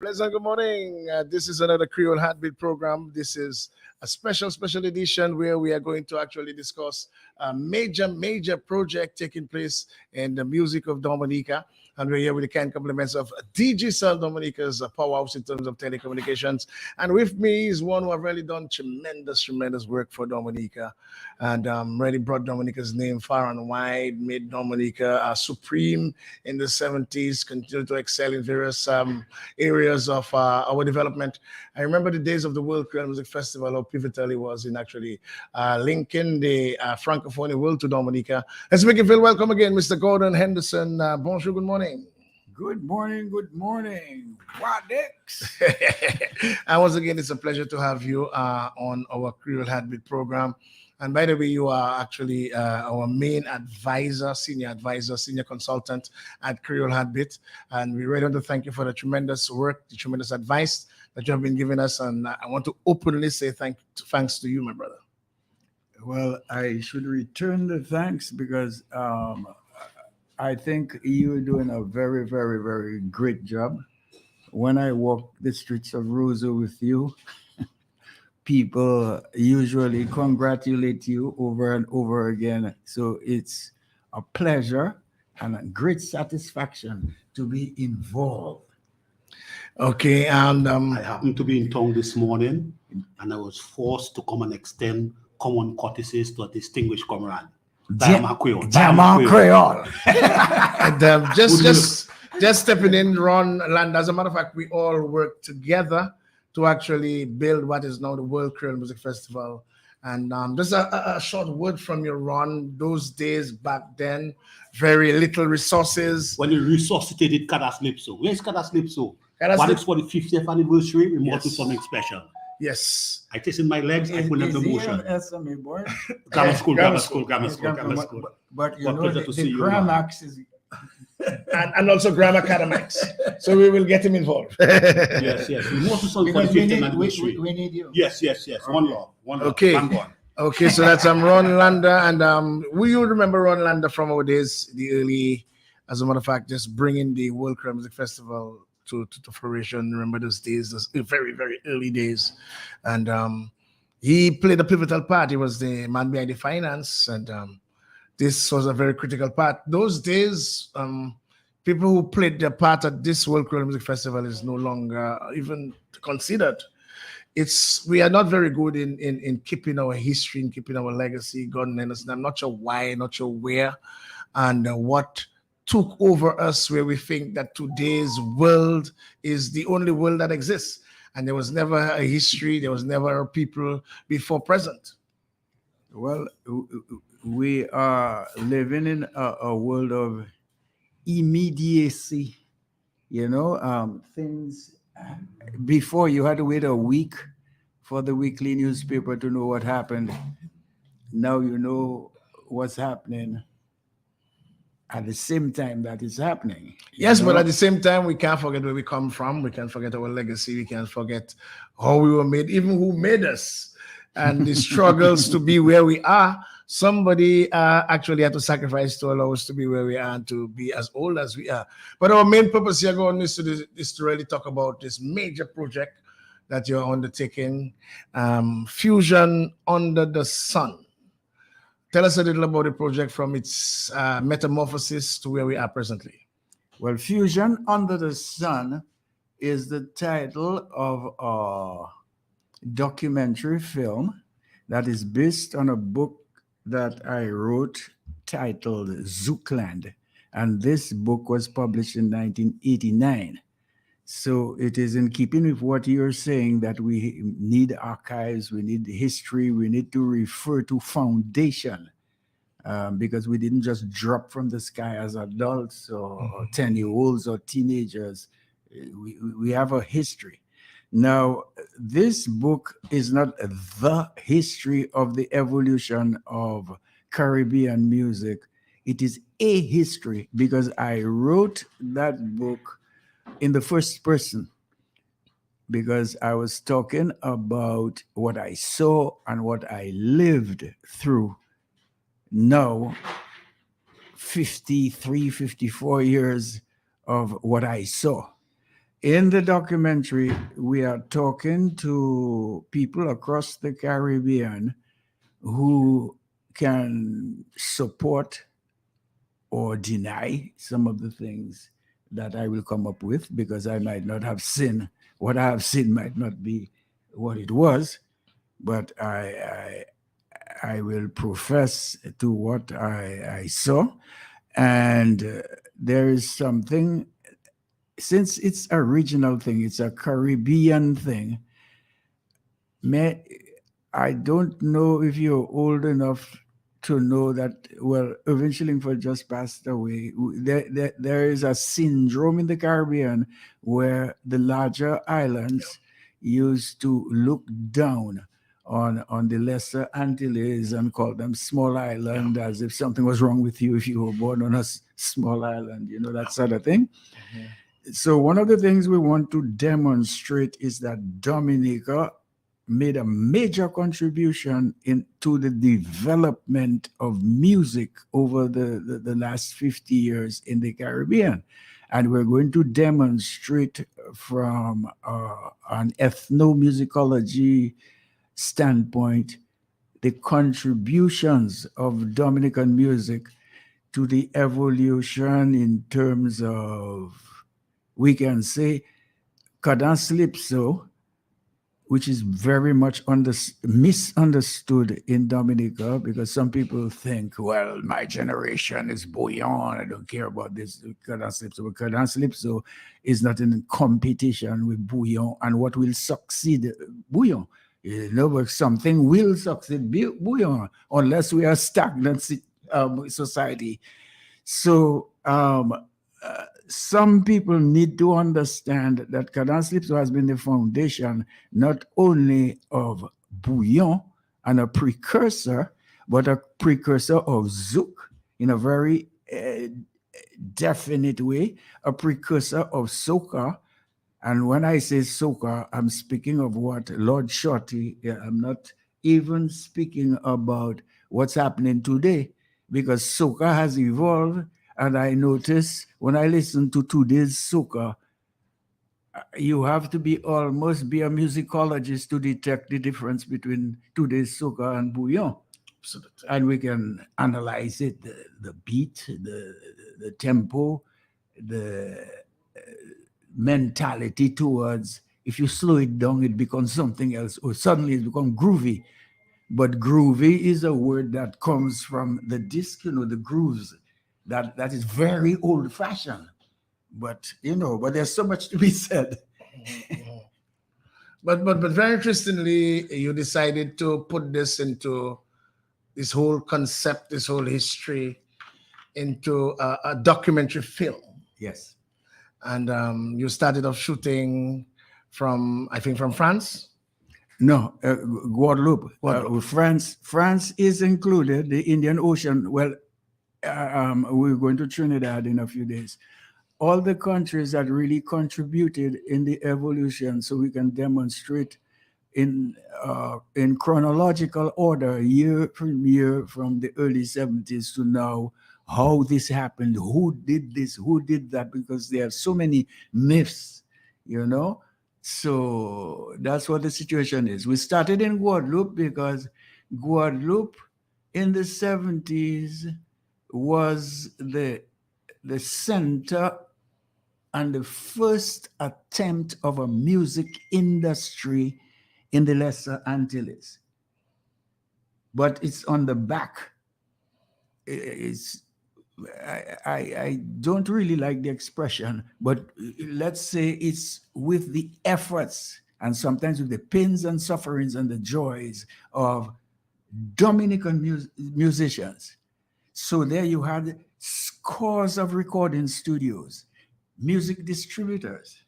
Pleasant good morning. This is another Creole Heartbeat program. This is a special edition where we are going to actually discuss a major project taking place in the music of Dominica. And we're here with the kind compliments of DG Cell Dominica's powerhouse in terms of telecommunications. And with me is one who have really done tremendous work for Dominica and really brought Dominica's name far and wide, made Dominica supreme in the 70s, continued to excel in various areas of our development. I remember the days of the World Creole Music Festival, how pivotal it was in actually linking the Francophone world to Dominica. Let's make you feel welcome again, Mr. Gordon Henderson. Bonjour, good morning. Good morning. Wadix. And once again, it's a pleasure to have you on our Creole Heartbeat program. And by the way, you are actually our main advisor, senior consultant at Creole Heartbeat. And we really want to thank you for the tremendous work, the tremendous advice that you have been giving us. And I want to openly say thanks to you, my brother. Well, I should return the thanks because I think you're doing a very great job. When I walk the streets of Roseau with you, people usually congratulate you over and over again. So it's a pleasure and a great satisfaction to be involved. Okay, and I happened to be in town this morning, and I was forced to come and extend common courtesies to a distinguished comrade, Diamond Creole. And, just stepping in, Ron Land. As a matter of fact, we all work together to actually build what is now the World Creole Music Festival. And just a short word from you, Ron. Those days back then, very little resources. When you resuscitated Kadaslipso. Where's Kadaslipso? Wadix for the 50th anniversary, we must do something special. Yes. I tested my legs, I couldn't have the motion. SMA boy? Grammar school. But you know, the Gramax is... and also Grammar Academics. So we will get him involved. Yes. We must do something for the 50th anniversary. We need you. Yes. Okay. One love. Okay. Okay, so that's Ron Lander. And we will remember Ron Lander from our days, as a matter of fact, just bringing the World Creole Music Festival to fruition. Remember those days, those very early days. And he played a pivotal part. He was the man behind the finance, and this was a very critical part. Those days, people who played their part at this World Creole Music Festival is no longer even considered. We are not very good in keeping our history, in keeping our legacy. God knows, I'm not sure why, not sure where, and what took over us, where we think that today's world is the only world that exists. And there was never a history, there was never a people before present. Well, we are living in a world of immediacy. You know, things before you had to wait a week for the weekly newspaper to know what happened. Now you know what's happening at the same time that is happening. Yes, but at the same time, we can't forget where we come from. We can't forget our legacy. We can't forget how we were made, even who made us, and the struggles to be where we are. Somebody actually had to sacrifice to allow us to be where we are and to be as old as we are. But our main purpose here going is to really talk about this major project that you're undertaking, Fusion Under the Sun. Tell us a little about the project from its metamorphosis to where we are presently. Well, Fusion Under the Sun is the title of a documentary film that is based on a book that I wrote titled Zookland. And this book was published in 1989. So it is in keeping with what you're saying that we need archives, we need history, we need to refer to foundation because we didn't just drop from the sky as adults or 10-year-olds or teenagers. We have a history. Now, this book is not the history of the evolution of Caribbean music. It is a history because I wrote that book in the first person because I was talking about what I saw and what I lived through. Now, 53, 54 years of what I saw. In the documentary, we are talking to people across the Caribbean who can support or deny some of the things that I will come up with, because I might not have seen what I have seen might not be what it was, but I will profess to what I saw. And there is something, since it's a regional thing, it's a Caribbean thing. I don't know if you're old enough to know that, well, Irving Shillingford just passed away. There is a syndrome in the Caribbean where the larger islands used to look down on the lesser Antilles and call them small island, as if something was wrong with you if you were born on a small island, that sort of thing. So one of the things we want to demonstrate is that Dominica made a major contribution into the development of music over the last 50 years in the Caribbean. And we're going to demonstrate from an ethnomusicology standpoint the contributions of Dominican music to the evolution in terms of, we can say, cadence calypso, which is very much misunderstood in Dominica, because some people think, well, my generation is bouillon, I don't care about this cadence calypso. But cadence calypso is not in competition with bouillon, and what will succeed bouillon. But something will succeed bouillon unless we are stagnant society. So some people need to understand that cadence calypso has been the foundation not only of bouillon and a precursor, but a precursor of zouk in a very definite way, a precursor of soca. And when I say soca, I'm speaking of what Lord Shorty, I'm not even speaking about what's happening today, because soca has evolved. And I notice when I listen to today's soca, you have to be a musicologist to detect the difference between today's soca and bouillon. Absolutely. And we can analyze it, the beat, the tempo, the mentality towards, if you slow it down, it becomes something else, or suddenly it becomes groovy. But groovy is a word that comes from the disc, the grooves. That is very old-fashioned, but there's so much to be said. But very interestingly, you decided to put this into this whole concept, this whole history, into a documentary film. Yes. And you started off shooting from, I think, from France. No, Guadeloupe. France is included. The Indian Ocean. Well, we're going to Trinidad in a few days. All the countries that really contributed in the evolution, so we can demonstrate in chronological order, year from year, from the early 70s to now, how this happened, who did this, who did that, because there are so many myths, So that's what the situation is. We started in Guadeloupe because Guadeloupe in the 70s was the center and the first attempt of a music industry in the Lesser Antilles. But it's on the back. I don't really like the expression, but let's say it's with the efforts and sometimes with the pains and sufferings and the joys of Dominican musicians. So there you had scores of recording studios, music distributors,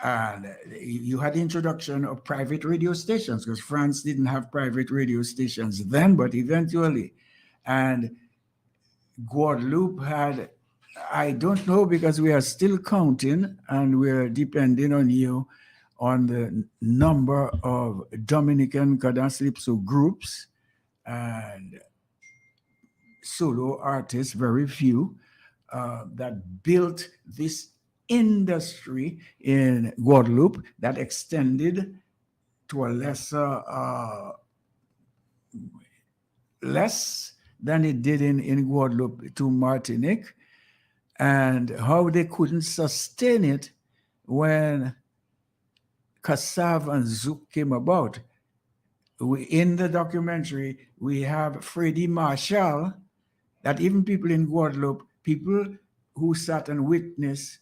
and you had the introduction of private radio stations, because France didn't have private radio stations then, but eventually. And Guadeloupe had, I don't know, because we are still counting and we're depending on you on the number of Dominican cadence calypso groups and solo artists, very few, that built this industry in Guadeloupe that extended to a less than it did in Guadeloupe to Martinique, and how they couldn't sustain it when Kassav and Zouk came about. In the documentary, we have Freddie Marshall, that even people in Guadeloupe, people who sat and witnessed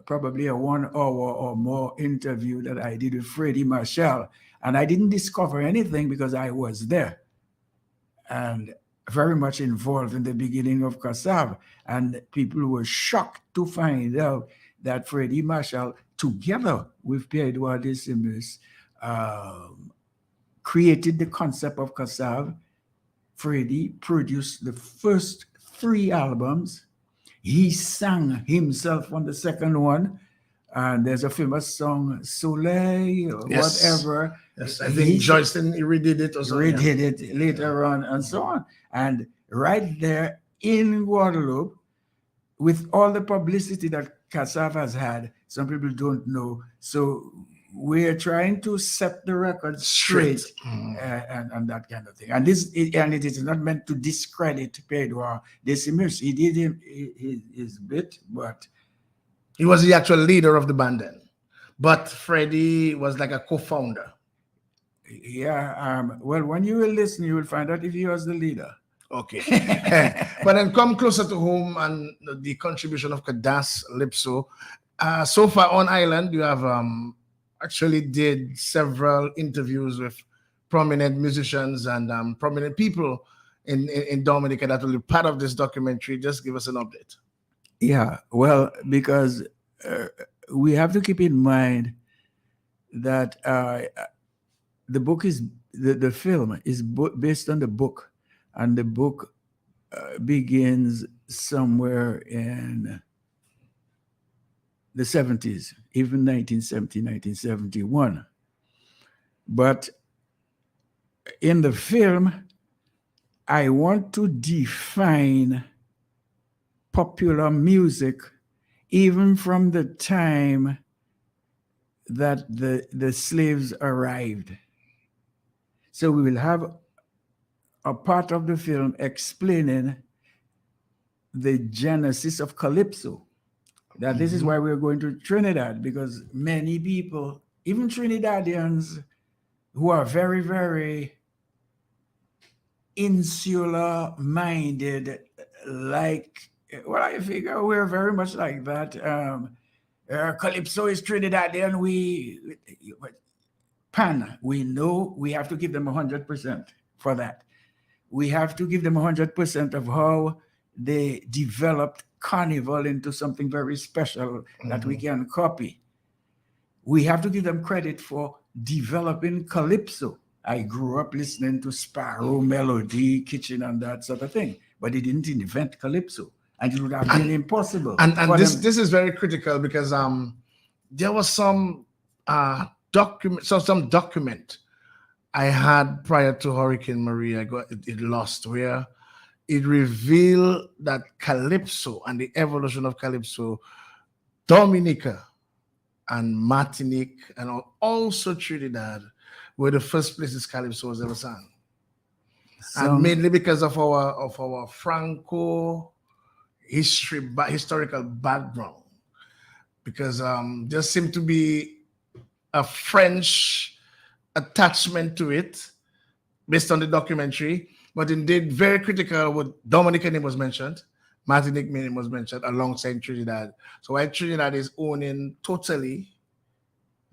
probably a 1 hour or more interview that I did with Freddie Marshall. And I didn't discover anything because I was there and very much involved in the beginning of Kassav. And people were shocked to find out that Freddie Marshall, together with Pierre-Edouard Decimus, created the concept of Kassav. Freddie produced the first 3 albums. He sang himself on the second one. And there's a famous song, Soleil, or whatever. Yes, I think Joyceton redid it or something. Redid it later on and so on. And right there in Guadeloupe, with all the publicity that Kassav has had, some people don't know. So we're trying to set the record straight and that kind of thing. And it is not meant to discredit Pierre-Edouard Decimus. He did his bit, but he was the actual leader of the band then. But Freddie was like a co-founder. Yeah. Well, when you will listen, you will find out if he was the leader. Okay. But then come closer to home and the contribution of Kadas Lipso. So far on Island, you have actually did several interviews with prominent musicians and prominent people in Dominica that will be part of this documentary. Just give us an update. Yeah, well, because we have to keep in mind that the book is the film is based on the book, and the book begins somewhere in the 70s, even 1970, 1971. But in the film, I want to define popular music even from the time that the slaves arrived. So we will have a part of the film explaining the genesis of Calypso. That this is why we're going to Trinidad, because many people, even Trinidadians who are very, very insular minded, like, well, I figure we're very much like that. Calypso is Trinidadian. We know we have to give them 100% for that. We have to give them 100% of how they developed Carnival into something very special that we can copy. We have to give them credit for developing Calypso. I grew up listening to Sparrow, Melody, Kitchen, and that sort of thing, but they didn't invent Calypso, and it would have been impossible. And this is very critical because there was some document I had prior to Hurricane Maria. I got it lost, where it revealed that Calypso and the evolution of Calypso, Dominica and Martinique and also Trinidad were the first places Calypso was ever sung. And mainly because of our Franco historical background. Because there seemed to be a French attachment to it based on the documentary. But indeed, very critical with Dominica name was mentioned, Martinique name was mentioned alongside Trinidad. So while Trinidad is owning totally,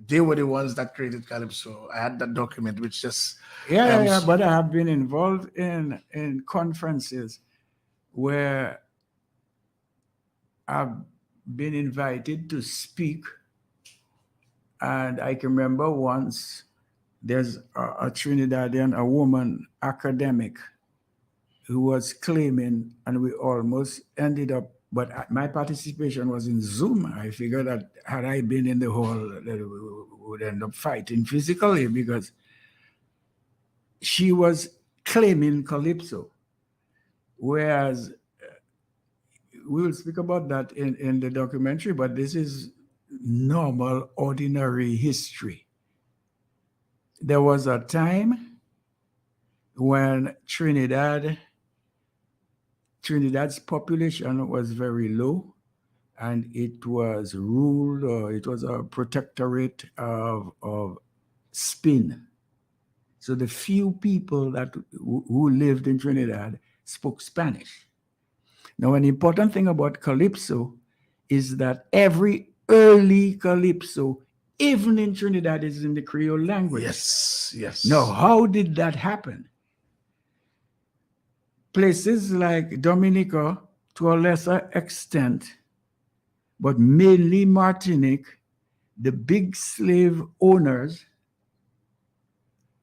they were the ones that created Calypso. I had that document, which just but I have been involved in conferences where I've been invited to speak, and I can remember once there's a Trinidadian, a woman academic, who was claiming, and we almost ended up, but my participation was in Zoom. I figured that had I been in the hall, that we would end up fighting physically, because she was claiming Calypso, whereas we will speak about that in the documentary, but this is normal, ordinary history. There was a time when Trinidad's population was very low, and it was ruled, or it was a protectorate of Spain. So the few people who lived in Trinidad spoke Spanish. Now, an important thing about Calypso is that every early Calypso, even in Trinidad, is in the Creole language. Yes. Now, how did that happen? Places like Dominica, to a lesser extent, but mainly Martinique, the big slave owners,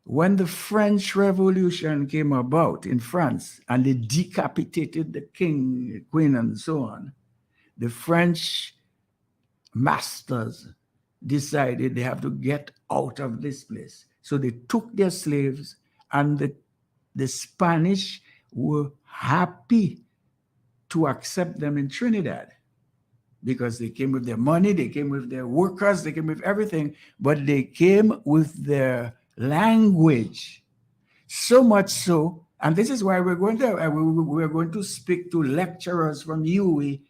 when the French Revolution came about in France and they decapitated the king, queen, and so on, the French masters decided they have to get out of this place. So they took their slaves, and the Spanish were happy to accept them in Trinidad because they came with their money, they came with their workers, they came with everything, but they came with their language. So much so, and this is why we're going to speak to lecturers from UWI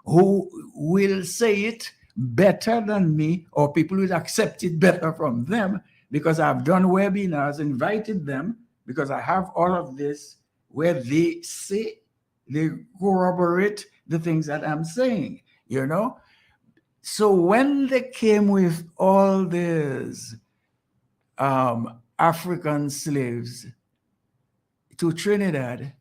who will say it better than me, or people will accept it better from them, because I've done webinars, invited them, because I have all of this where they say, they corroborate the things that I'm saying, you know? So when they came with all these African slaves to Trinidad,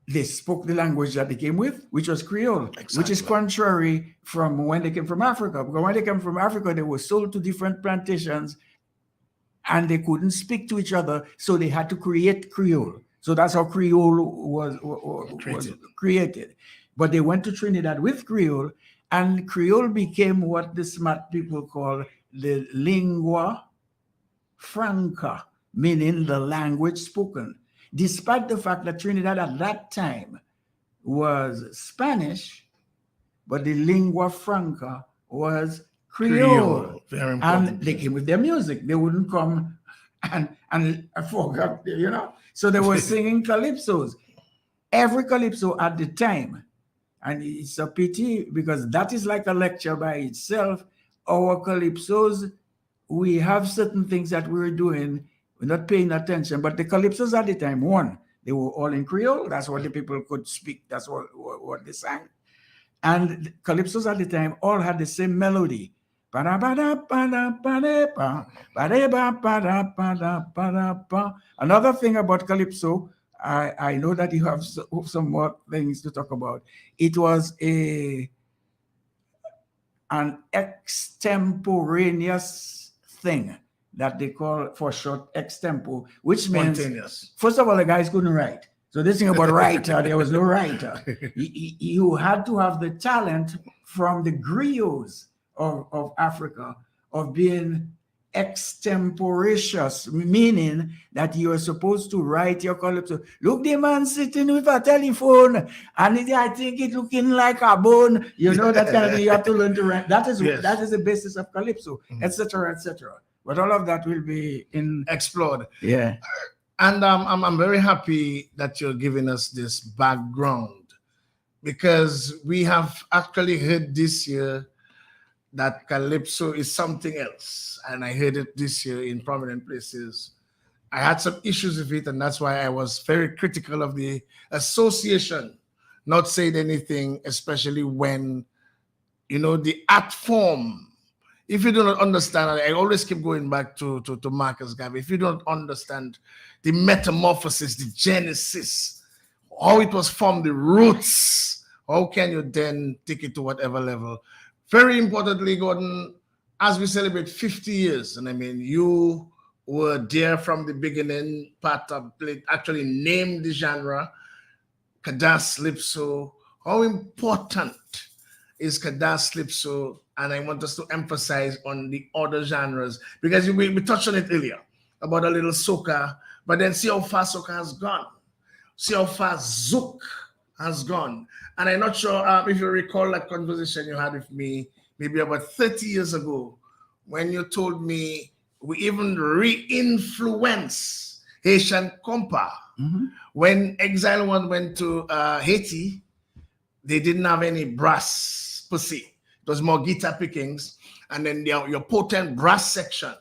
they spoke the language that they came with, which was Creole, which is contrary from when they came from Africa. Because when they came from Africa, they were sold to different plantations and they couldn't speak to each other, so they had to create Creole. So that's how Creole was created. But they went to Trinidad with Creole, and Creole became what the smart people call the lingua franca, meaning the language spoken. Despite the fact that Trinidad at that time was Spanish, but the lingua franca was Creole. Very important. And they came with their music. They wouldn't come and I forgot, you know. So they were singing calypsos. Every calypso at the time, and it's a pity because that is like a lecture by itself. Our calypsos, we have certain things that we were doing, we're not paying attention, but the calypsos at the time, one, they were all in Creole. That's what the people could speak. That's what they sang. And the calypsos at the time all had the same melody. Another thing about calypso, I know that you have some more things to talk about. It was an extemporaneous thing that they call for short extempo, which means, first of all, the guys couldn't write. So this thing about writer, there was no writer. You had to have the talent from the griots of Africa of being extemporaneous, meaning that you are supposed to write your calypso. Look, the man sitting with a telephone, and I think it looking like a bone. You know, that kind of thing. You have to learn to write. That is the basis of calypso, etc., etc. But all of that will be explored. Yeah. And I'm very happy that you're giving us this background, because we have actually heard this year that calypso is something else. And I heard it this year in prominent places. I had some issues with it, and that's why I was very critical of the association not saying anything, especially when, you know, the art form. If you do not understand, I always keep going back to Marcus Garvey. If you don't understand the metamorphosis, the genesis, how it was formed, the roots, how can you then take it to whatever level? Very importantly, Gordon, as we celebrate 50 years, and I mean, you were there from the beginning, part of, actually named the genre, Calypso. How important is Calypso? And I want us to emphasize on the other genres, because we touched on it earlier about a little soca, but then see how far soca has gone. See how far zouk has gone. And I'm not sure if you recall that conversation you had with me maybe about 30 years ago when you told me we even re-influence Haitian compa. When Exile One went to Haiti, they didn't have any brass per se. It was more guitar pickings. And then your potent brass section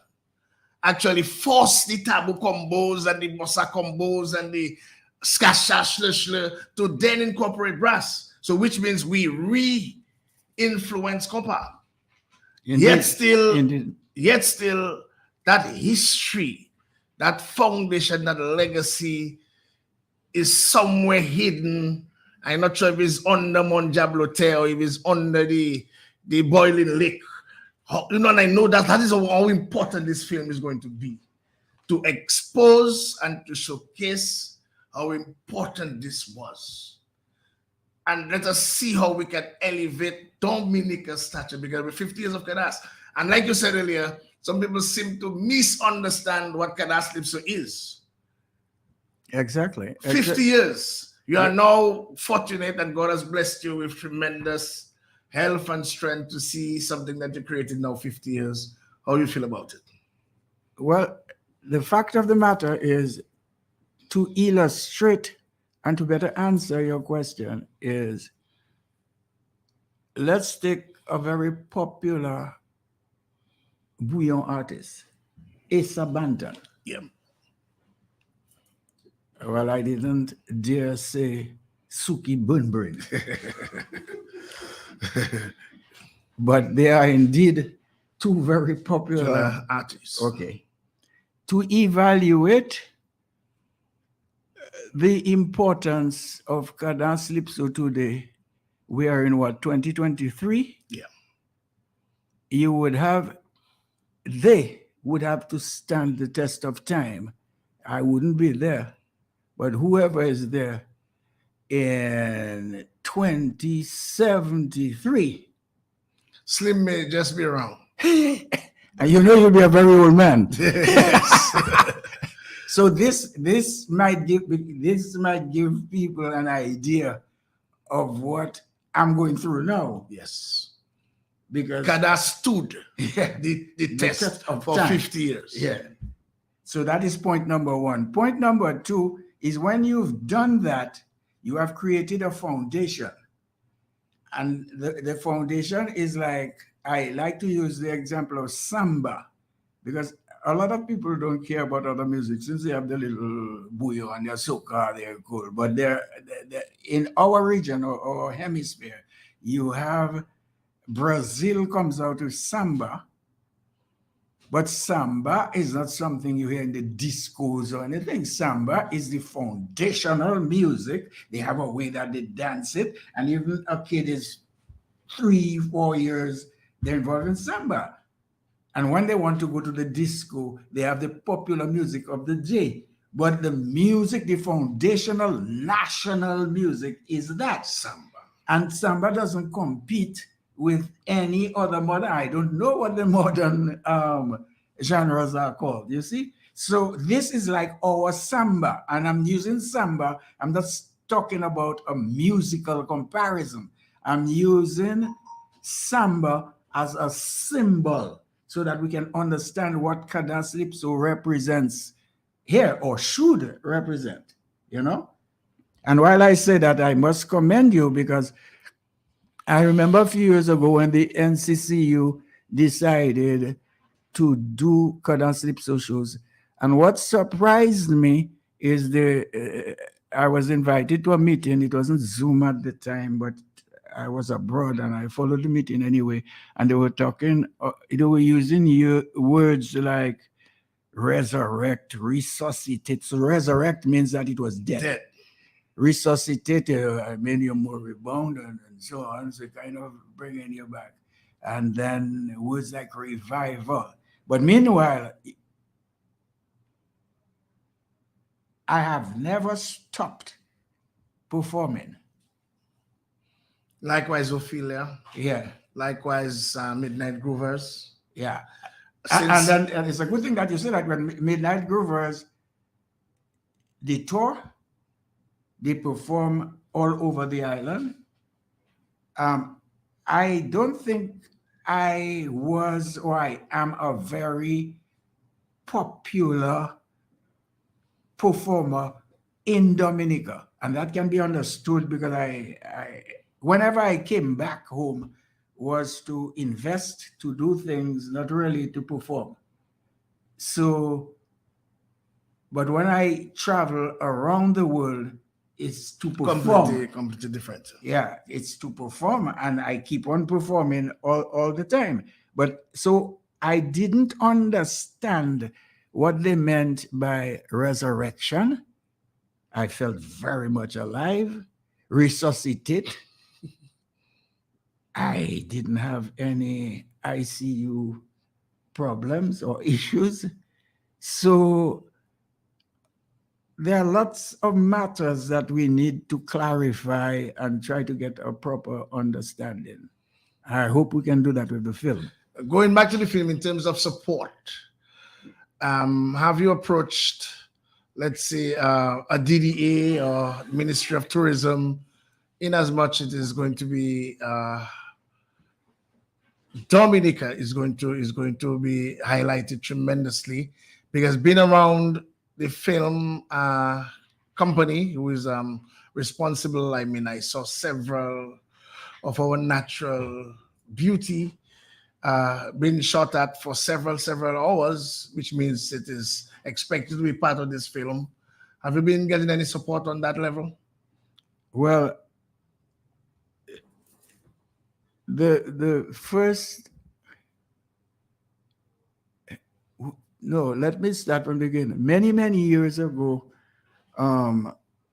actually forced the taboo combos and the bossa combos and the skasha shle to then incorporate brass. So which means we re-influence compa. Yet still, that history, that foundation, that legacy is somewhere hidden. I'm not sure if it's under Monjablote or if it's under the boiling lake. And I know that is how important this film is going to be, to expose and to showcase how important this was. And let us see how we can elevate Dominica's stature, because we're 50 years of Kadas. And like you said earlier, some people seem to misunderstand what Kadas Lipso is. Exactly. 50 years. You are now fortunate and God has blessed you with tremendous health and strength to see something that you created now 50 years. How do you feel about it? Well, the fact of the matter is, to illustrate and to better answer your question is, let's take a very popular bouillon artist, Asa Banton. Yeah. Well, I didn't dare say Suki Bunbury. But they are indeed two very popular artists. Okay. To evaluate the importance of Cadence Lipso today, we are in what, 2023? Yeah. They would have to stand the test of time. I wouldn't be there, but whoever is there in 2073. Slim may just be around. And you'll be a very old man. Yes. So this might give people an idea of what I'm going through now. Yes. Because Kada stood the test for time. 50 years. Yeah. So that is point number one. Point number two is, when you've done that, you have created a foundation. And the foundation is like, I like to use the example of samba, because a lot of people don't care about other music since they have the little buyo and their soca, they're cool. But they're in our region or hemisphere, you have Brazil comes out with samba, but samba is not something you hear in the discos or anything. Samba is the foundational music. They have a way that they dance it, and even a kid is 3-4 years, they're involved in samba. And when they want to go to the disco, they have the popular music of the day. But the music, the foundational national music, is that samba. And samba doesn't compete with any other modern. I don't know what the modern genres are called, you see? So this is like our samba, and I'm using samba. I'm not talking about a musical comparison. I'm using samba as a symbol so that we can understand what Cadence Lipso represents here, or should represent, you know? And while I say that, I must commend you, because I remember a few years ago when the NCCU decided to do Cadence Lipso shows. And what surprised me is I was invited to a meeting. It wasn't Zoom at the time, but I was abroad and I followed the meeting anyway. And they were talking, they were using words like resurrect, resuscitate. So resurrect means that it was dead. Resuscitate, I made you more rebound and so on. So kind of bringing you back. And then words like revival. But meanwhile, I have never stopped performing. Likewise, Ophelia. Yeah. Likewise, Midnight Groovers. Yeah. And it's a good thing that you say that, when Midnight Groovers, they tour, they perform all over the island. I don't think I was or I am a very popular performer in Dominica, and that can be understood because whenever I came back home was to invest, to do things, not really to perform. So, but when I travel around the world, it's to perform. Completely different. Yeah, it's to perform, and I keep on performing all the time. But so I didn't understand what they meant by resurrection. I felt very much alive, resuscitate. I didn't have any ICU problems or issues. So there are lots of matters that we need to clarify and try to get a proper understanding. I hope we can do that with the film. Going back to the film in terms of support, have you approached, let's say, a DDA or Ministry of Tourism, in as much it is going to be Dominica is going to be highlighted tremendously, because being around the film company who is responsible. I mean, I saw several of our natural beauty being shot at for several hours, which means it is expected to be part of this film. Have you been getting any support on that level? Well, the first, no, let me start from the beginning. Many years ago,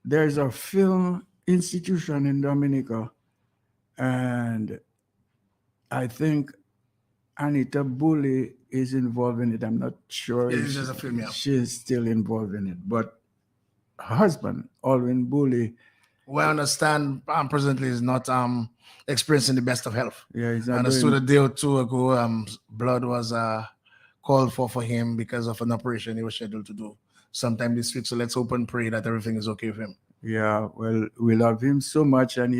there's a film institution in Dominica, and I think Anita Bully is involved in it. I'm not sure It if is just a film, yeah. she's still involved in it, but her husband, Alwyn Bully, Well, I understand presently is not experiencing the best of health. yeah, he's I not understood a doing. day or two ago, blood was called for him because of an operation he was scheduled to do sometime this week. So let's hope and pray that everything is okay with him. Yeah, well, we love him so much, and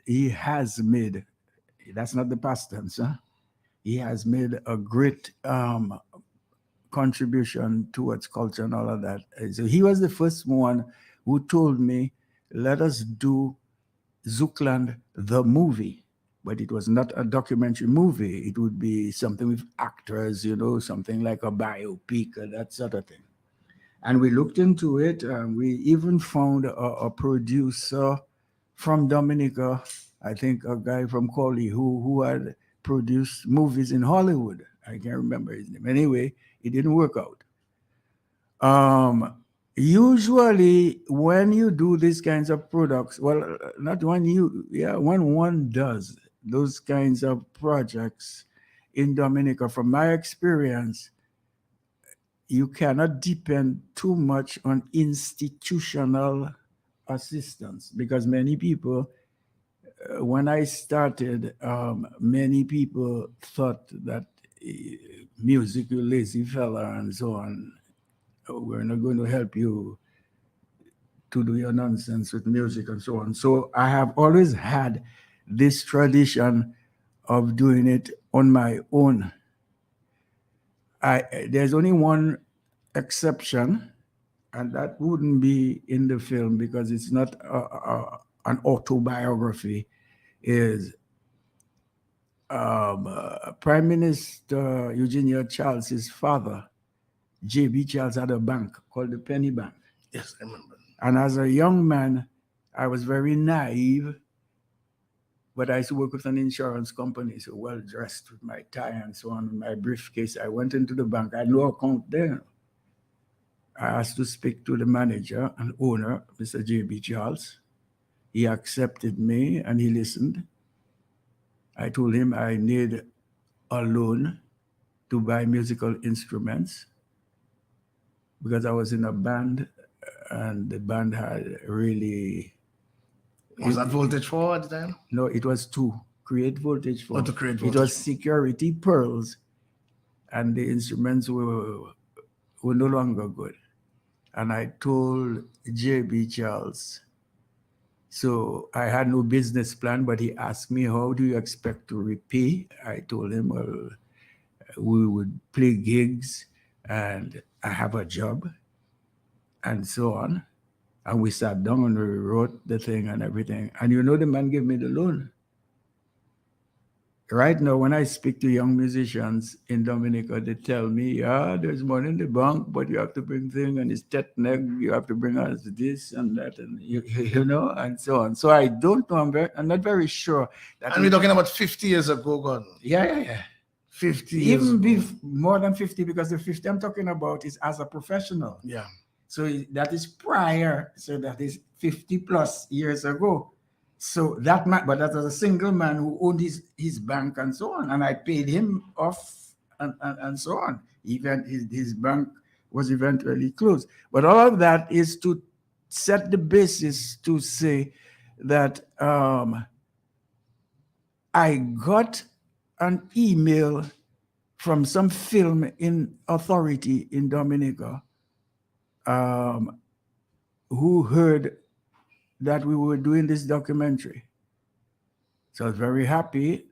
he has made, that's not the past tense, huh? He has made a great contribution towards culture and all of that. So he was the first one who told me, let us do Zookland the movie. But it was not a documentary movie. It would be something with actors, something like a biopic or that sort of thing. And we looked into it. We even found a producer from Dominica, I think a guy from Cali who had produced movies in Hollywood. I can't remember his name. Anyway, it didn't work out. Usually when you do these kinds of products, well, not when one does those kinds of projects in Dominica, from my experience, you cannot depend too much on institutional assistance, because many people, when I started, many people thought that music, you lazy fella, and so on. We're not going to help you to do your nonsense with music and so on. So I have always had this tradition of doing it on my own. There's only one exception, and that wouldn't be in the film because it's not an autobiography. Is Prime Minister Eugenia Charles's father, J.B. Charles, had a bank called the Penny Bank. Yes, I remember. And as a young man, I was very naive, but I used to work with an insurance company, so well dressed with my tie and so on, my briefcase. I went into the bank. I had no account there. I asked to speak to the manager and owner, Mr. J.B. Charles. He accepted me and he listened. I told him I need a loan to buy musical instruments because I was in a band and the band had really... Was that Voltage 4 at the time? No, it was to create Voltage 4. Oh, to create It Voltage was 4. Security Pearls, and the instruments were no longer good. And I told J.B. Charles, So I had no business plan, but he asked me, how do you expect to repay? I told him, well, we would play gigs and I have a job and so on. And we sat down and we wrote the thing and everything. And the man gave me the loan. Right now, when I speak to young musicians in Dominica, they tell me, yeah, there's money in the bank, but you have to bring things and it's tetneg, you have to bring us this and that, and and so on. So I don't know, I'm not very sure. And we're talking about 50 years ago, gone. Yeah. 50 years Even ago. more than 50, because the 50 I'm talking about is as a professional. Yeah. So that is prior, so that is 50 plus years ago. So that man, but that was a single man who owned his bank and so on. And I paid him off and so on. Even his bank was eventually closed. But all of that is to set the basis to say that I got an email from some film in authority in Dominica who heard that we were doing this documentary. So I was very happy,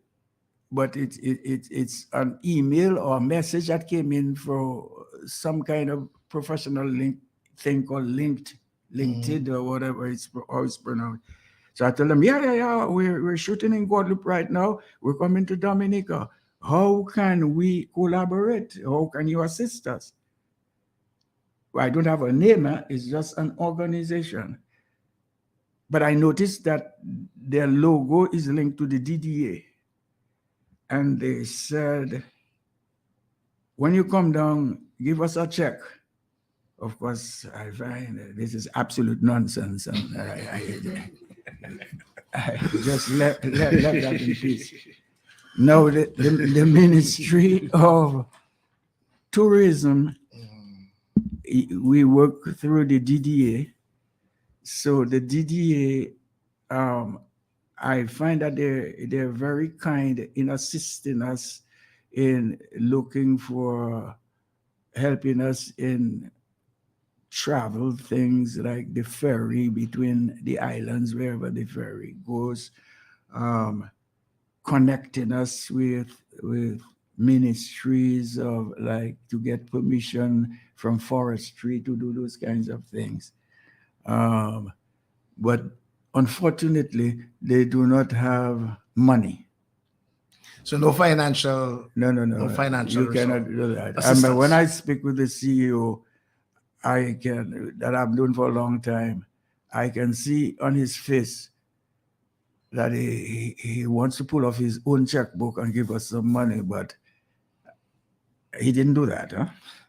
but it's an email or a message that came in for some kind of professional link thing called LinkedIn or whatever how it's pronounced. So I told them, yeah, we're shooting in Guadeloupe right now. We're coming to Dominica. How can we collaborate? How can you assist us? Well, I don't have a name, it's just an organization. But I noticed that their logo is linked to the DDA. And they said, when you come down, give us a check. Of course, I find this is absolute nonsense. And I just left that in peace. Now, the Ministry of Tourism, we work through the DDA. So the DDA, I find that they're very kind in assisting us in looking for helping us in travel things like the ferry between the islands, wherever the ferry goes, connecting us with ministries of like to get permission from forestry to do those kinds of things. But unfortunately, they do not have money. So no financial. No financial. You cannot do that. Assistance. When I speak with the CEO, that I've known for a long time, I can see on his face that he wants to pull off his own checkbook and give us some money, but he didn't do that.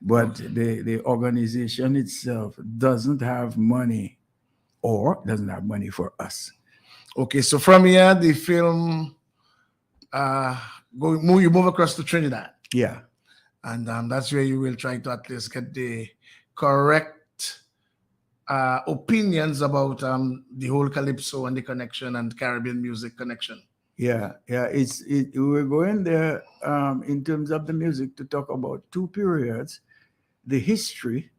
But the organization itself doesn't have money or doesn't have money for us. Okay, so from here, the film, you move across to Trinidad. Yeah. And that's where you will try to at least get the correct opinions about the whole Calypso and the connection and Caribbean music connection. Yeah. We're going there in terms of the music to talk about two periods, the history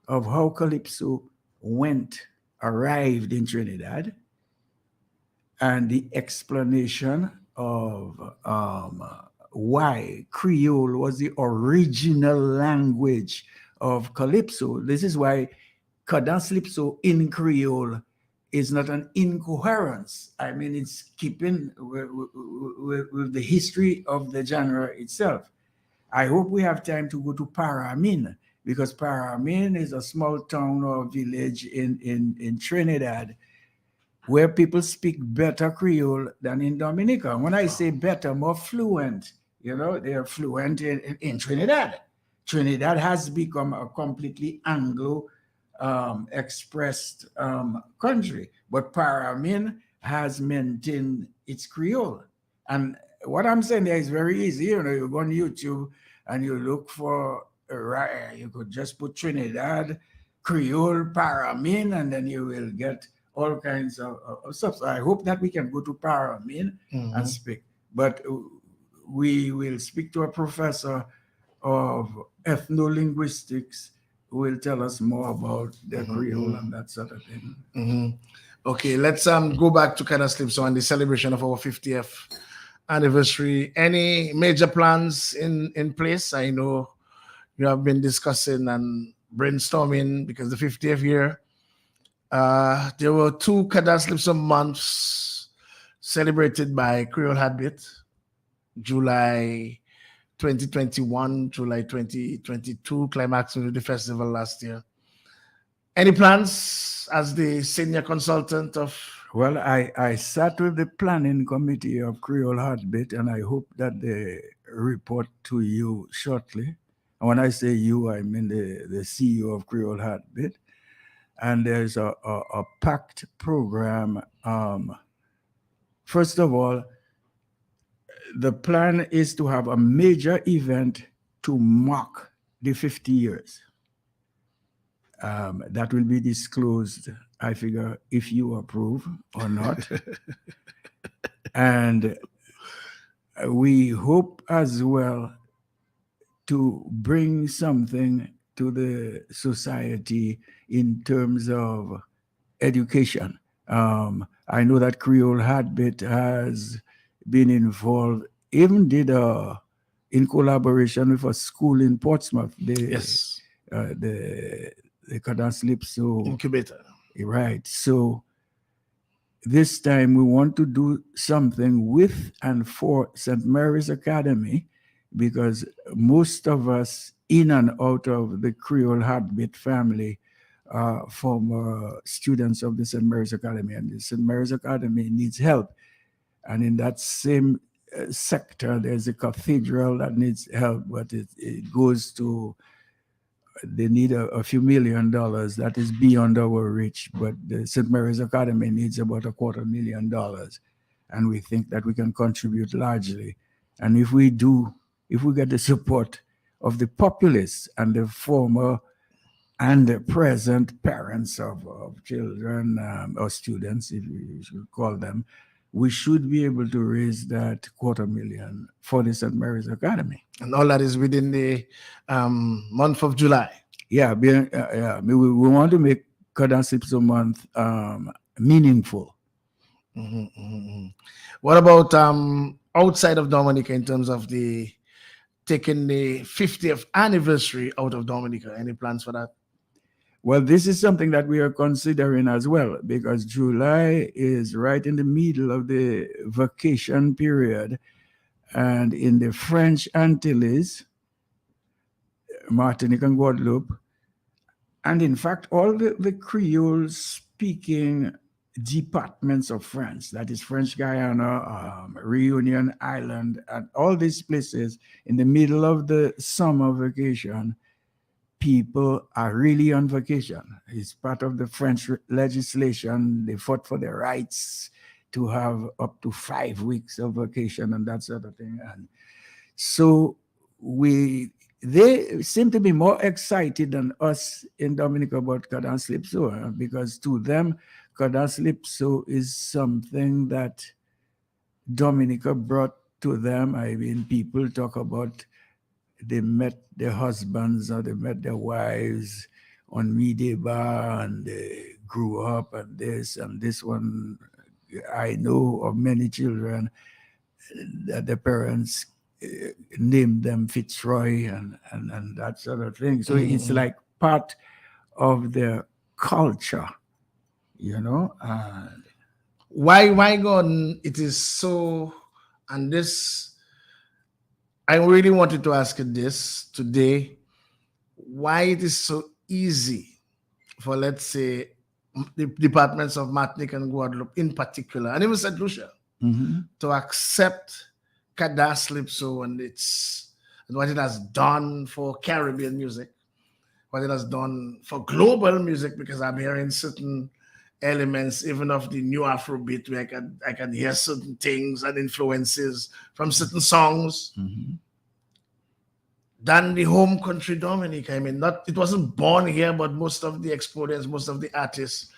of how Calypso arrived in Trinidad, and the explanation of why Creole was the original language of Calypso. This is why Calypso in Creole is not an incoherence. I mean, it's keeping with the history of the genre itself. I hope we have time to go to Paramin, because Paramin is a small town or village in Trinidad where people speak better Creole than in Dominica. When I say better, more fluent, they are fluent in Trinidad. Trinidad has become a completely Anglo expressed country, but Paramin has maintained its Creole. And what I'm saying there is very easy. You go on YouTube and you look for, you could just put Trinidad, Creole, Paramin, and then you will get all kinds of stuff. So I hope that we can go to Paramin and speak. But we will speak to a professor of ethnolinguistics who will tell us more about the Creole and that sort of thing. Okay, let's go back to Canada Slip so and the celebration of our 50th anniversary. Any major plans in place? I know you have been discussing and brainstorming because the 50th year. There were two Canada Slips months celebrated by Creole Heartbeat, July 2021, July 2022, climaxing with the festival last year. Any plans as the senior consultant of? Well, I sat with the planning committee of Creole Heartbeat, and I hope that they report to you shortly. And when I say you, I mean the CEO of Creole Heartbeat. And there's a packed program. First of all, the plan is to have a major event to mark the 50 years. That will be disclosed, I figure, if you approve or not. And we hope as well to bring something to the society in terms of education. I know that Creole Heartbeat has been involved, even did in collaboration with a school in Portsmouth, Yes, the Canada Slip. So incubator. right. So this time we want to do something with and for St. Mary's Academy, because most of us in and out of the Creole Heartbeat family are former students of the St. Mary's Academy, and the St. Mary's Academy needs help. And in that same sector, there's a cathedral that needs help, but it goes to, they need a few $1 million that is beyond our reach, but the St. Mary's Academy needs about $250,000. And we think that we can contribute largely. And if we get the support of the populace and the former and the present parents of children or students, if you should call them, we should be able to raise that $250,000 for the St. Mary's Academy. And all that is within the month of July. Yeah, we want to make Canada Slips month meaningful. What about outside of Dominica in terms of taking the 50th anniversary out of Dominica? Any plans for that? Well, this is something that we are considering as well, because July is right in the middle of the vacation period. And in the French Antilles, Martinique and Guadeloupe, and in fact, all the Creole speaking departments of France, that is French Guiana, Reunion Island, and all these places in the middle of the summer vacation, people are really on vacation. It's part of the French legislation. They fought for their rights to have up to 5 weeks of vacation and that sort of thing. And so they seem to be more excited than us in Dominica about Canada Slip, because to them, Canada Slip is something that Dominica brought to them. I mean, people talk about they met their husbands or they met their wives on Mide Bar and they grew up and this one. I know of many children that the parents named them Fitzroy and that sort of thing. So it's like part of their culture, you know. Why God it is so, and this I really wanted to ask you this today, why it is so easy for, let's say, the departments of Martinique and Guadeloupe in particular, and even St. Lucia, to accept Canada Slip and what it has done for Caribbean music, what it has done for global music, because I'm hearing certain elements even of the new Afrobeat where I can hear certain things and influences from certain songs than the home country Dominica. I mean, it wasn't born here, but most of the exponents, most of the artists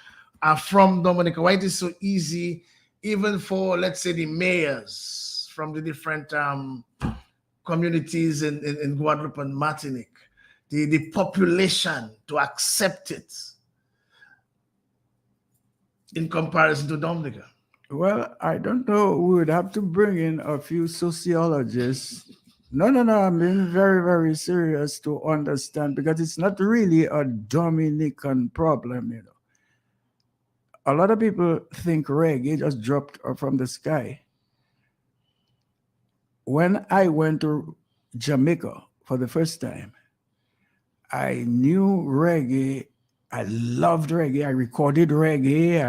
are from Dominica. Why it is so easy, even for, let's say, the mayors from the different communities in Guadeloupe and Martinique, the population to accept it? in comparison to Dominica? Well, I don't know. We would have to bring in a few sociologists. No, no, no. I'm being very, very serious to understand because it's not really a Dominican problem, you know. A lot of people think reggae just dropped from the sky. When I went to Jamaica for the first time, I knew reggae. I loved reggae. I recorded reggae.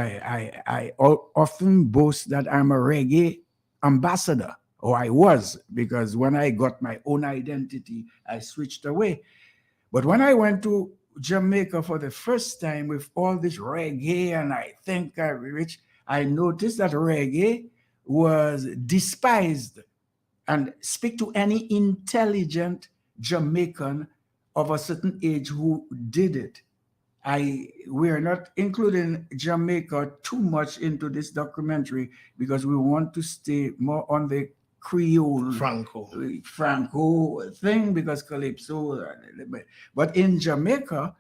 I often boast that I'm a reggae ambassador, or I was, because when I got my own identity, I switched away. But when I went to Jamaica for the first time with all this reggae, and I think I reached, I noticed that reggae was despised. And speak to any intelligent Jamaican of a certain age who did it. We are not including Jamaica too much into this documentary because we want to stay more on the Creole Franco thing because Calypso. But in Jamaica,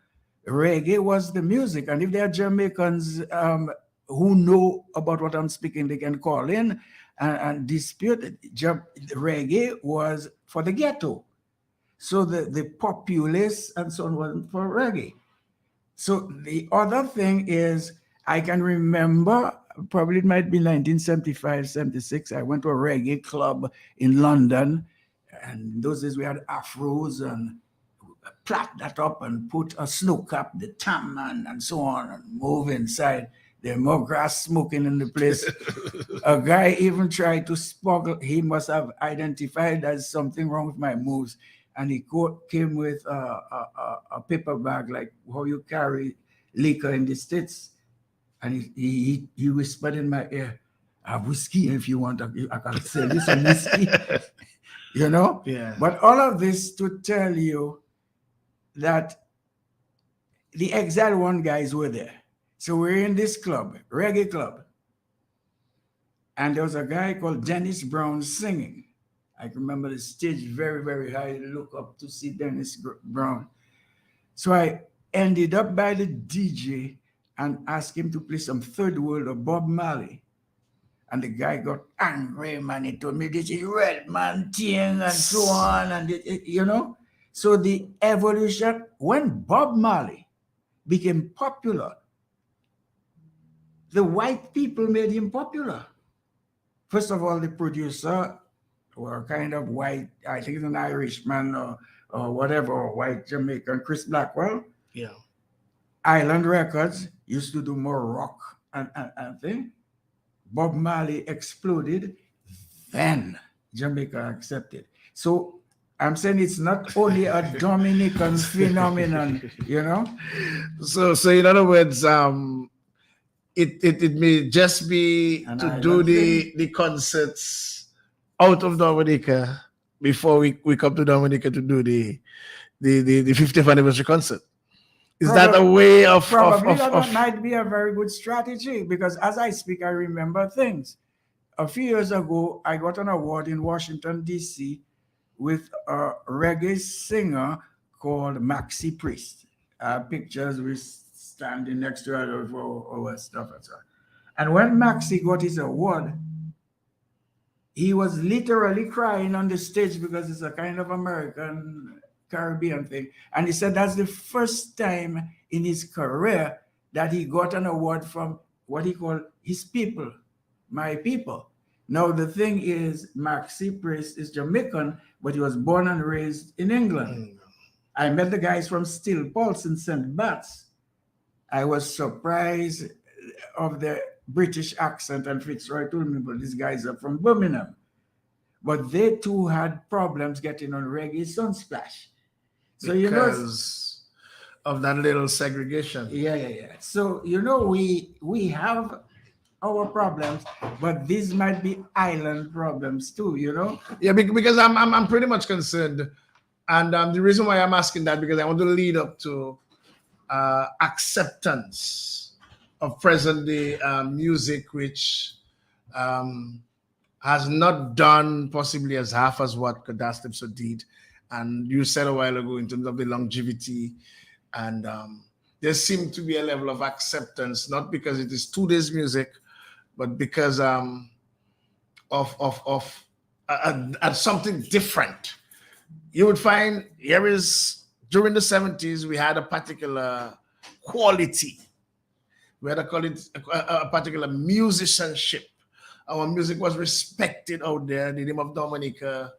reggae was the music, and if there are Jamaicans who know about what I'm speaking, they can call in and dispute it. Reggae was for the ghetto, so the populace and so on was for reggae. So the other thing is, I can remember, probably it might be 1975, 76, I went to a reggae club in London, and in those days we had afros and plait that up and put a snow cap, the tam and so on, and move inside. There's more grass smoking in the place. A guy even tried to smuggle. He must have identified there's something wrong with my moves. And he came with a paper bag, like how you carry liquor in the States. And he whispered in my ear, I have whiskey if you want. I can sell you some whiskey. You know? Yeah. But all of this to tell you that the Exile One guys were there. So we're in this club, reggae club. And there was a guy called Dennis Brown singing. I can remember the stage very, very high. Look up to see Dennis Brown. So I ended up by the DJ and asked him to play some Third World of Bob Marley. And the guy got angry, man. He told me this is red man thing and so on. And you know, so the evolution, when Bob Marley became popular, the white people made him popular. First of all, the producer were kind of white, I think it's an Irishman or whatever, or white Jamaican, Chris Blackwell. Yeah. Island Records used to do more rock and thing. Bob Marley exploded, then Jamaica accepted. So I'm saying it's not only a Dominican phenomenon, you know? So in other words, it may just be to do the concerts out of Dominica before we come to Dominica to do the 50th anniversary concert. Is that a way of that might be a very good strategy, because as I speak, I remember things. A few years ago, I got an award in Washington, D.C. with a reggae singer called Maxi Priest. Pictures we standing next to her over stuff and so on. And when Maxi got his award, he was literally crying on the stage because it's a kind of American Caribbean thing. And he said that's the first time in his career that he got an award from what he called his people, my people. Now, the thing is, Maxi Priest is Jamaican, but he was born and raised in England. I met the guys from Still Pulse in St. Bart's. I was surprised of the British accent, and Fitzroy told me, but these guys are from Birmingham. But they too had problems getting on Reggae Sunsplash. So because of that little segregation. Yeah. So we have our problems, but these might be island problems too, you know? Yeah, because I'm pretty much concerned, and the reason why I'm asking that, because I want to lead up to acceptance of present day music, which has not done possibly as half as what Cadastipso did. And you said a while ago in terms of the longevity and there seemed to be a level of acceptance, not because it is today's music, but because of something different. You would find here is during the 70s we had a particular quality. We had a particular musicianship. Our music was respected out there. The name of Dominica.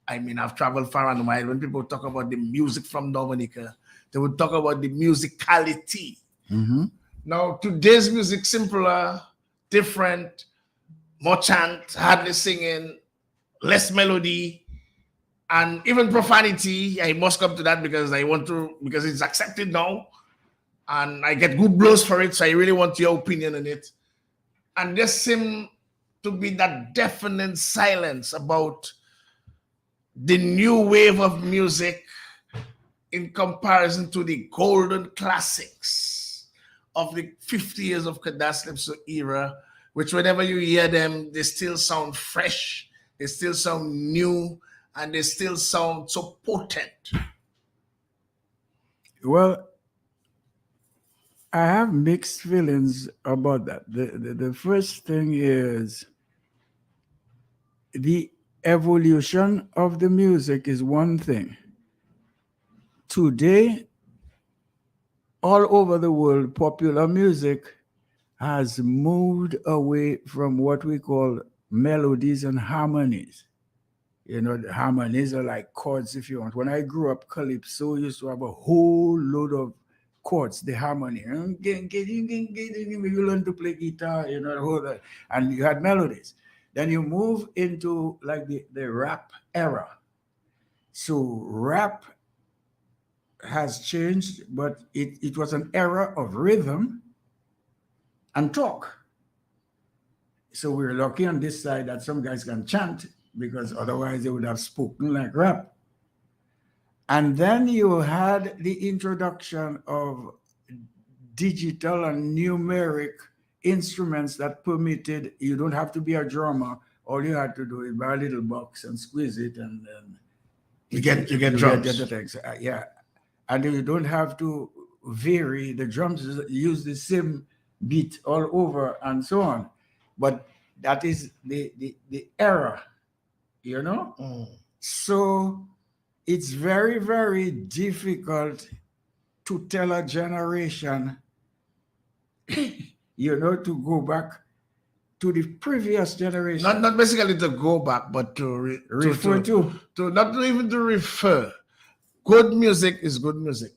I mean, I've traveled far and wide. When people talk about the music from Dominica, they would talk about the musicality. Mm-hmm. Now, today's music simpler, different, more chant, hardly singing, less melody, and even profanity. I must come to that because because it's accepted now, and I get good blows for it. So I really want your opinion on it. And there seems to be that deafening silence about the new wave of music in comparison to the golden classics of the 50 years of Calypso era, which whenever you hear them, they still sound fresh, they still sound new, and they still sound so potent. Well, I have mixed feelings about that. The first thing is the evolution of the music is one thing. Today, all over the world, popular music has moved away from what we call melodies and harmonies. You know, the harmonies are like chords, if you want. When I grew up, Calypso used to have a whole load of chords, the harmony. You learn to play guitar, you know, the whole lot, and you had melodies. Then you move into like the rap era. So rap has changed, but it was an era of rhythm and talk. So we're lucky on this side that some guys can chant, because otherwise they would have spoken like rap. And then you had the introduction of digital and numeric instruments that permitted, you don't have to be a drummer. All you had to do is buy a little box and squeeze it, and then You get drums. get the things. Yeah. And you don't have to vary. The drums use the same beat all over and so on. But that is the era, you know? So it's very, very difficult to tell a generation, you know, to go back to the previous generation. Not basically to go back, but to refer to. Not even to refer. Good music is good music.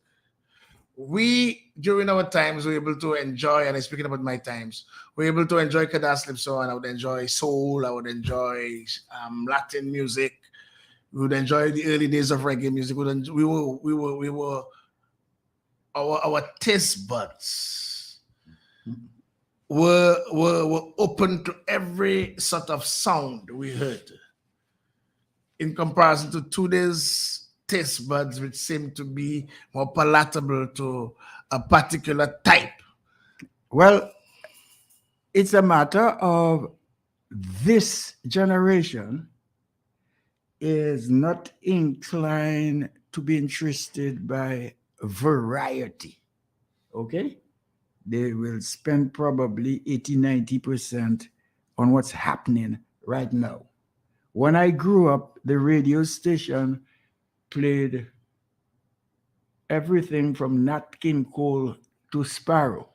We, during our times, were able to enjoy, and I'm speaking about my times, we're able to enjoy Calypso, and I would enjoy soul, I would enjoy Latin music, we would enjoy the early days of reggae music. We were our taste buds were open to every sort of sound we heard, in comparison to today's taste buds, which seem to be more palatable to a particular type. Well, it's a matter of this generation is not inclined to be interested by variety. Okay? They will spend probably 80-90% on what's happening right now. When I grew up, the radio station played everything from Nat King Cole to Sparrow.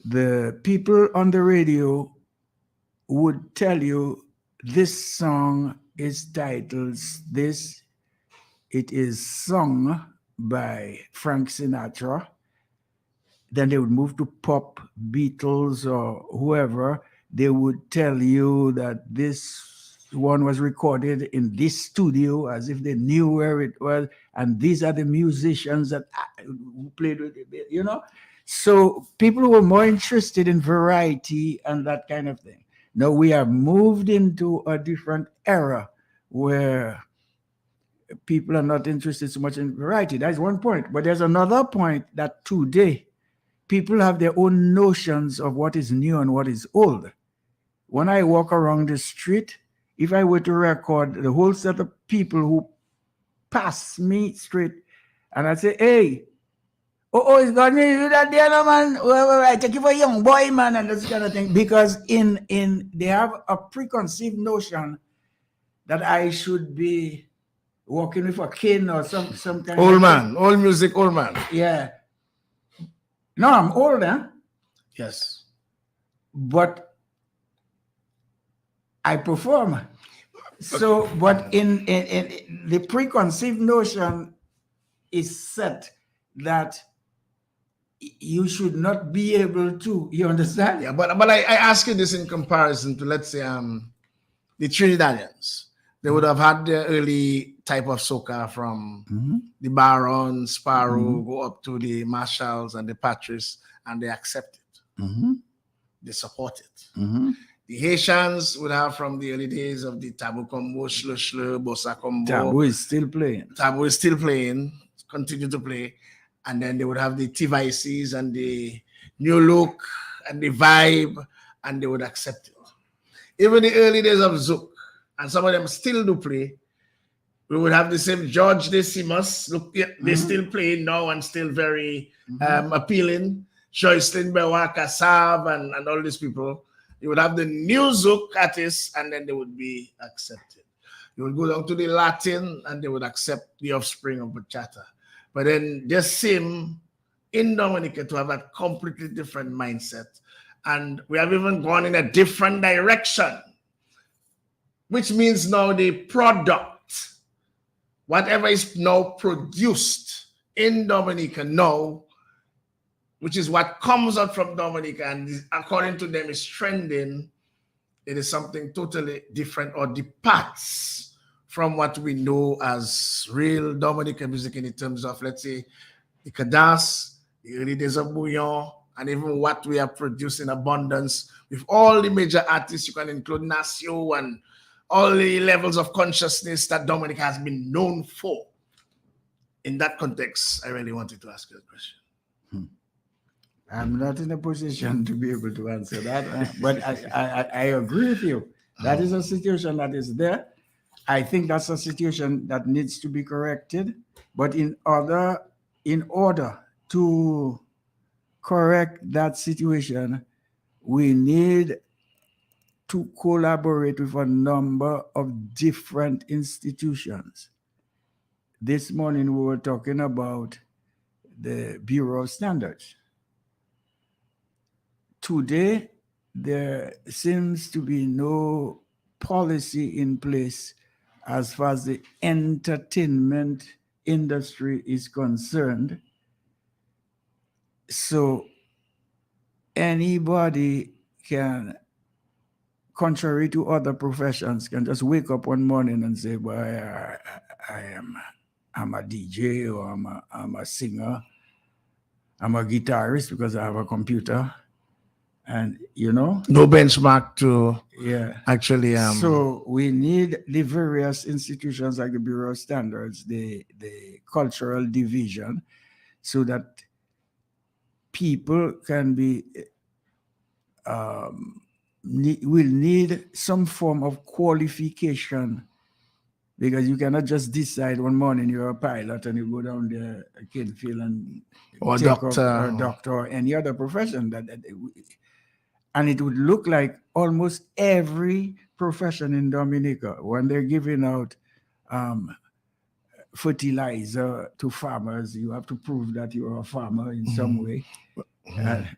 The people on the radio would tell you this song is titled this. It is sung by Frank Sinatra. Then they would move to pop, Beatles, or whoever. They would tell you that this one was recorded in this studio, as if they knew where it was, and these are the musicians that who played with it, you know. So people were more interested in variety and that kind of thing. Now we have moved into a different era where people are not interested so much in variety. That's one point. But there's another point that today people have their own notions of what is new and what is old. When I walk around the street, if I were to record the whole set of people who pass me straight, and I say, hey, It's got me do that there, no, man. Well, I take you for a young boy, man, and this kind of thing. Because in they have a preconceived notion that I should be walking with a cane or some kind Old of man, old music, old man. Yeah. No, I'm older, Yes. but I perform. So, but in the preconceived notion is set that you should not be able to. You understand? Yeah, but I ask you this in comparison to, let's say, the Trinidadians. They would have had their early type of soca from the Baron, Sparrow, go up to the Marshalls and the Patrice, and they accept it. They support it. The Haitians would have from the early days of the Tabou Combo, Shlo, Bossa Combo. Tabou is still playing. Tabou is still playing, continue to play. And then they would have the T-Vices and the New Look and the Vibe, and they would accept it. Even the early days of Zouk, and some of them still do play. We would have the same George Decimus. Look, they still play now and still very appealing. Joycelyn Bewaka, Sav, and all these people. You would have the new Zouk artists, and then they would be accepted. You would go down to the Latin, and they would accept the offspring of bachata. But then they seem in Dominica to have a completely different mindset. And we have even gone in a different direction, which means now the product, whatever is now produced in Dominica now, which is what comes out from Dominica and according to them is trending, it is something totally different or departs from what we know as real Dominican music in terms of, let's say, the cadence, the early days of Bouillon, and even what we have produced in abundance with all the major artists. You can include Nasio and all the levels of consciousness that Dominica has been known for. In that context, I really wanted to ask you a question. I'm not in a position to be able to answer that, but I agree with you. That is a situation that is there. I think that's a situation that needs to be corrected. But in order to correct that situation, we need to collaborate with a number of different institutions. This morning we were talking about the Bureau of Standards. Today, there seems to be no policy in place as far as the entertainment industry is concerned. So anybody can, contrary to other professions, can just wake up one morning and say, well, I'm a DJ, or I'm a singer, I'm a guitarist because I have a computer. And no benchmark to actually. So we need the various institutions like the Bureau of Standards, the cultural division, so that people can be will need some form of qualification, because you cannot just decide one morning you're a pilot and you go down there, Kidfield, and or take doctor, up a doctor or any other profession and it would look like almost every profession in Dominica, when they're giving out fertilizer to farmers, you have to prove that you're a farmer in some way.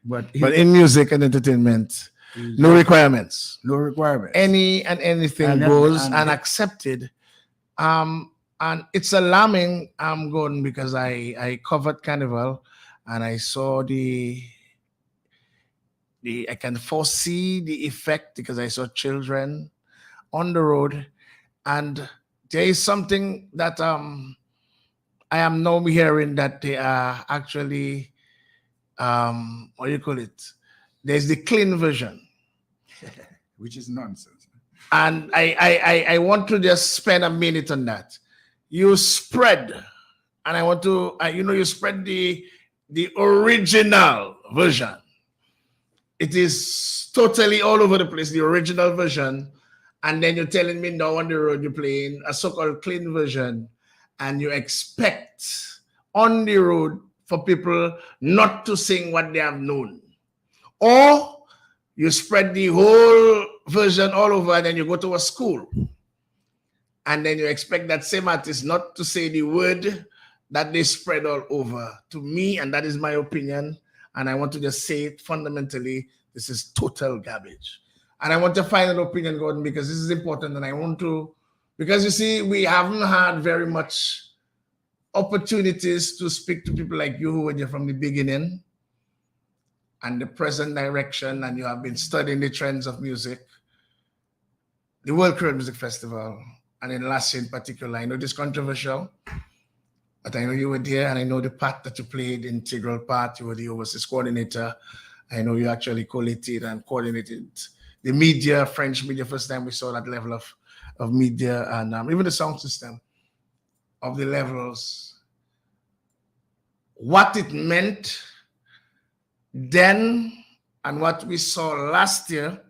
But in music and entertainment, no requirements. No requirements. Any and anything goes and accepted. And it's alarming, Gordon, because I covered Carnival and I saw I can foresee the effect because I saw children on the road, and there is something that I am now hearing that they are actually what do you call it? There's the clean version, which is nonsense. And I want to just spend a minute on that. You spread, and I want to you spread the original version. It is totally all over the place, the original version. And then you're telling me now on the road you're playing a so-called clean version, and you expect on the road for people not to sing what they have known. Or you spread the whole version all over, and then you go to a school, and then you expect that same artist not to say the word that they spread all over. To me, and that is my opinion, and I want to just say it fundamentally, this is total garbage. And I want to find an opinion, Gordon, because this is important, and I want to, because you see, we haven't had very much opportunities to speak to people like you who were there from the beginning and the present direction, and you have been studying the trends of music, the World Creole Music Festival, and in last year in particular. I know this is controversial, but I know you were there, and I know the part that you played, integral part. You were the overseas coordinator. I know you actually collated and coordinated the media, French media. First time we saw that level of media, and even the sound system of the levels. What it meant then and what we saw last year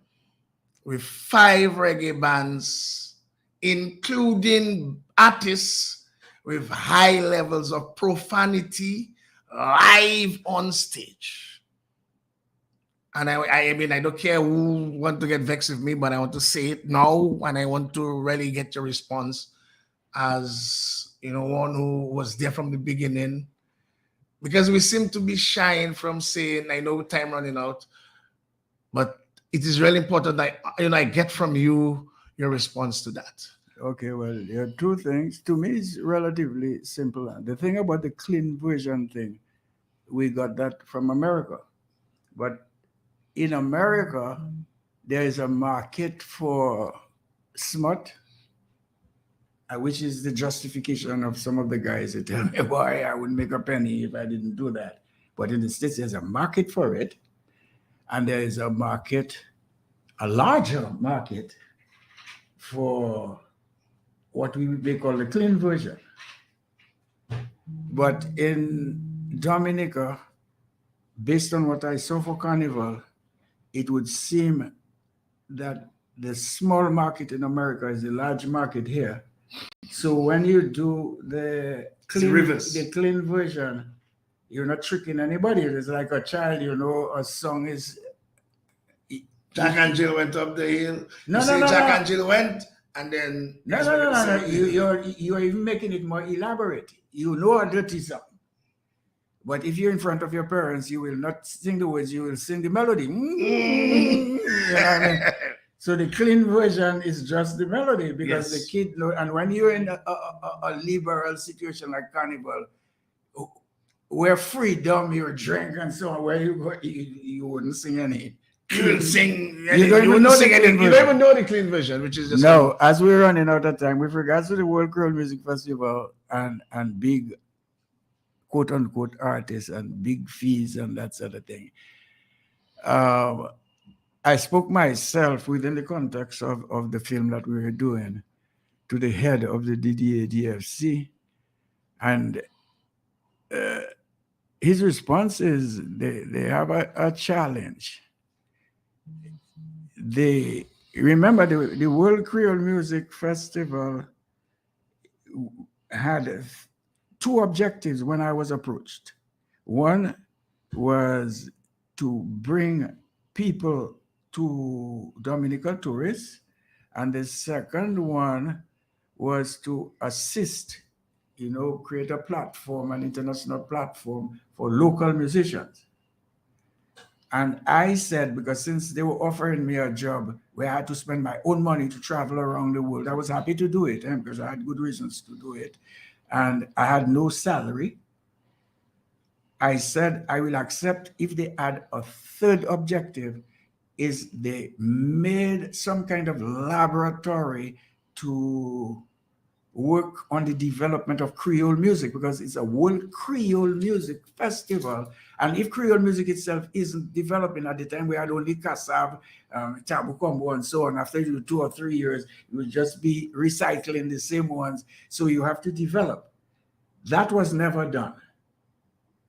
with 5 reggae bands, including artists with high levels of profanity live on stage. And I mean, I don't care who want to get vexed with me, but I want to say it now, and I want to really get your response as, you know, one who was there from the beginning. Because we seem to be shying from saying, I know time running out, but it is really important that, you know, I get from you your response to that. Okay, well, there are 2 things. To me, it's relatively simple. The thing about the clean version thing, we got that from America. But in America, there is a market for smut, which is the justification of some of the guys that tell me, boy, I wouldn't make a penny if I didn't do that. But in the States, there's a market for it. And there is a market, a larger market for what we may call the clean version. But in Dominica, based on what I saw for Carnival, it would seem that the small market in America is the large market here. So when you do the clean version, you're not tricking anybody. It's like a child, you know, a song is... Jack and Jill went up the hill. No, Jack and Jill went, and then... No. You're even making it more elaborate. You know a dirty song. But if you're in front of your parents, you will not sing the words, you will sing the melody. You know what I mean? So the clean version is just the melody, because the kid know. And when you're in a liberal situation like Carnival, where freedom, you drink and so on, where you wouldn't sing any. You will sing. You don't even know the clean version, which is just no. As we're running out of time, with regards to the World Creole Music Festival and big quote unquote artists and big fees and that sort of thing. I spoke myself within the context of the film that we were doing to the head of the DDA-DFC, and his response is they have a challenge. They remember the World Creole Music Festival had 2 objectives when I was approached. One was to bring people to Dominica, tourists, and the second one was to assist, you know, create a platform, an international platform for local musicians. And I said, because since they were offering me a job where I had to spend my own money to travel around the world, I was happy to do it, because I had good reasons to do it. And I had no salary. I said, I will accept if they add a third objective, is they made some kind of laboratory to work on the development of Creole music, because it's a World Creole Music Festival. And if Creole music itself isn't developing at the time, we had only Kassav, Tabu Combo, and so on. After 2 or 3 years, it would just be recycling the same ones. So you have to develop. That was never done.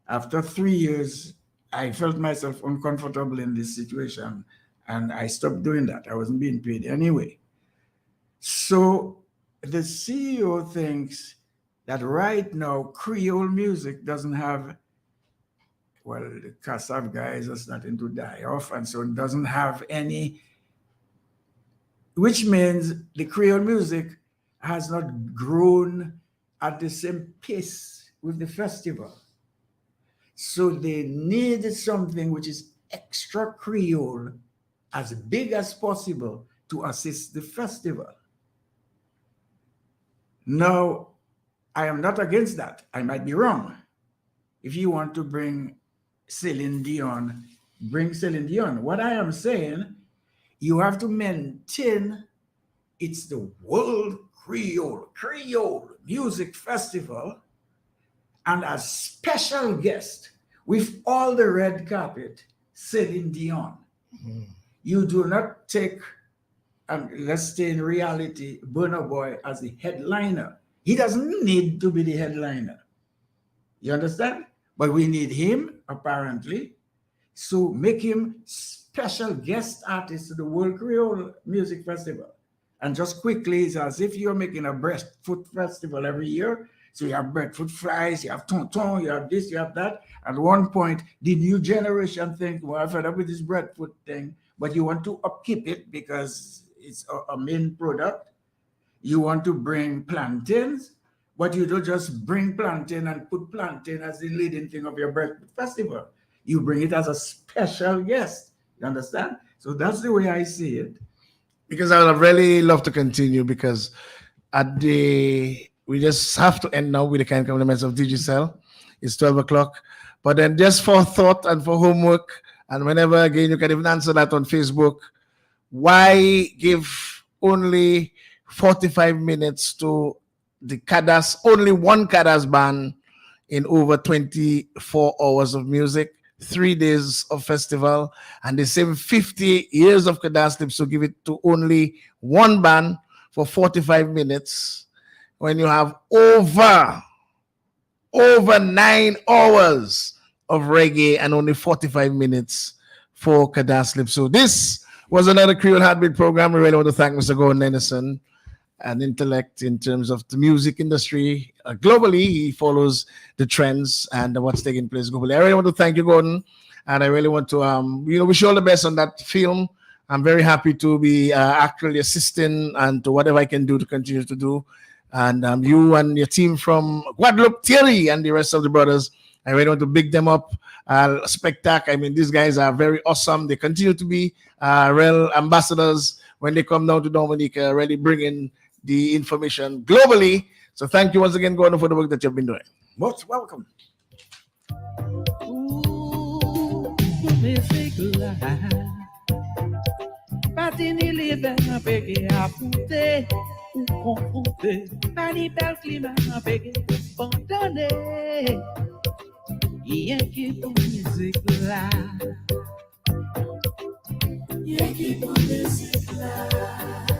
After 3 years, I felt myself uncomfortable in this situation, and I stopped doing that. I wasn't being paid anyway. So the CEO thinks that right now Creole music doesn't have well, the Kassav guys are starting to die off, and so it doesn't have any, which means the Creole music has not grown at the same pace with the festival. So they need something which is extra Creole, as big as possible, to assist the festival. Now, I am not against that. I might be wrong. If you want to bring Celine Dion, bring Celine Dion. What I am saying, you have to maintain it's the World Creole Music Festival, and as special guest with all the red carpet, Celine Dion. You do not take, and let's stay in reality, Burna Boy as the headliner. He doesn't need to be the headliner. You understand? But we need him, apparently. So make him special guest artist to the World Creole Music Festival. And just quickly, it's as if you're making a breastfoot festival every year. So you have breadfruit fries, you have tonton, you have this, you have that. At one point, the new generation think, well, I've fed up with this breadfruit thing, but you want to upkeep it because it's a main product. You want to bring plantains, but you don't just bring plantain and put plantain as the leading thing of your breadfruit festival. You bring it as a special guest. You understand? So that's the way I see it. Because I would really love to continue, because we just have to end now with the kind compliments of Digicel. It's 12 o'clock. But then just for thought and for homework, and whenever again you can even answer that on Facebook, why give only 45 minutes to the Kadas, only one Kadas band in over 24 hours of music, 3 days of festival, and the same 50 years of Kadas Lips, so give it to only one band for 45 minutes when you have over 9 hours of reggae and only 45 minutes for Kadas Lips. So this was another Creole Heartbeat program. We really want to thank Mr. Gordon Anderson, an intellect in terms of the music industry. Globally, he follows the trends and what's taking place globally. I really want to thank you, Gordon, and I really want to wish you all the best on that film. I'm very happy to be actually assisting and to whatever I can do to continue to do. And you and your team from Guadeloupe, Thierry, and the rest of the brothers, I really want to big them up. Spectac. I mean, these guys are very awesome. They continue to be real ambassadors when they come down to Dominica, really bringing the information globally. So thank you once again, Gordon, for the work that you've been doing. Most welcome. Yankee music live.